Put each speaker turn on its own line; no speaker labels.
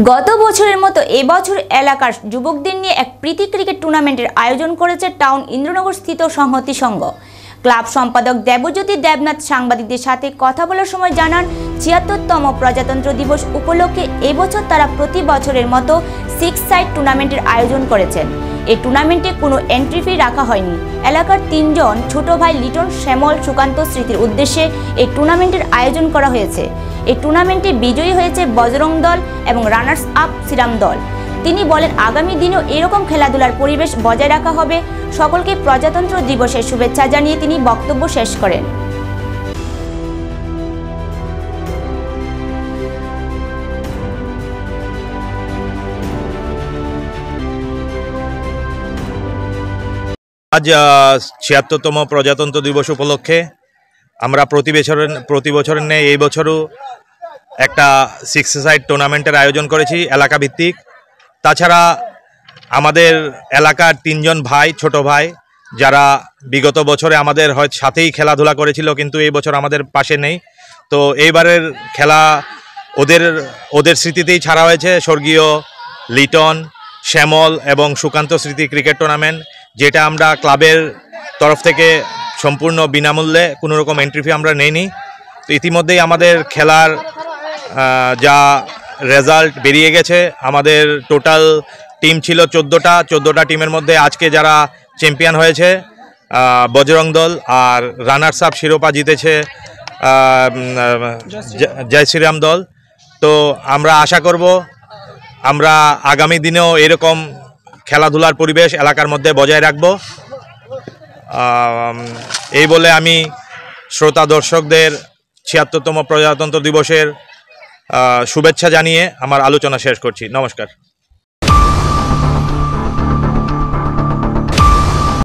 গত বছরের মতো এবছর এলাকার যুবকদের নিয়ে এক প্রীতি ক্রিকেট টুর্নামেন্টের আয়োজন করেছে টাউন ইন্দ্রনগর স্থিত সংহতি সংঘ। ক্লাব সম্পাদক দেবজ্যোতি দেবনাথ সাংবাদিকদের সাথে কথা বলার সময় জানান, ৭৬তম প্রজাতন্ত্র দিবস উপলক্ষে এবছর তারা প্রতি বছরের মতো 6 সাইড টুর্নামেন্টের আয়োজন করেছেন। এই টুর্নামেন্টে কোনো এন্ট্রি ফি রাখা হয়নি। এলাকার 3 জন ছোট ভাই লিটন, শ্যামল, সুকান্ত স্মৃতির উদ্দেশ্যে এই টুর্নামেন্টের আয়োজন করা হয়েছে। এই টুর্নামেন্টে বিজয়ী হয়েছে বজরং দল এবং রানার্স আপ শ্রীরাম দল। তিনি বলেন, আগামী দিনেও এরকম খেলাধুলার পরিবেশ বজায় রাখা হবে। সকলকে প্রজাতন্ত্র দিবসের শুভেচ্ছা জানিয়ে তিনি বক্তব্য শেষ করেন।
আজ ৭৬তম প্রজাতন্ত্র দিবস উপলক্ষে আমরা প্রতি বছরের ন্যায় এই বছরও একটা 6 সাইড টুর্নামেন্টের আয়োজন করেছি এলাকা ভিত্তিক। তাছাড়া আমাদের এলাকার 3 জন ভাই, ছোট ভাই, যারা বিগত বছরে আমাদের হয়তো সাথেই খেলাধুলা করেছিল কিন্তু এই বছর আমাদের পাশে নেই, তো এইবারের খেলা ওদের স্মৃতিতেই ছাড়া হয়েছে। স্বর্গীয় লিটন, শ্যামল এবং সুকান্ত স্মৃতি ক্রিকেট টুর্নামেন্ট, যেটা আমরা ক্লাবের তরফ থেকে সম্পূর্ণ বিনামূল্যে, কোনো রকম এন্ট্রি ফি আমরা নেইনি। তো ইতিমধ্যেই আমাদের খেলার যা রেজাল্ট বেরিয়ে গেছে, আমাদের টোটাল টিম ছিল 14টা টিমের মধ্যে আজকে যারা চ্যাম্পিয়ন হয়েছে বজরং দল, আর রানার্স আপ শিরোপা জিতেছে জয় শ্রীরাম দল। তো আমরা আশা করব আমরা আগামী দিনেও এরকম খেলাধুলার পরিবেশ এলাকার মধ্যে বজায় রাখব। এই বলে আমি শ্রোতা দর্শকদের ৭৬তম প্রজাতন্ত্র দিবসের শুভেচ্ছা জানিয়ে আমার আলোচনা শেষ করছি। নমস্কার।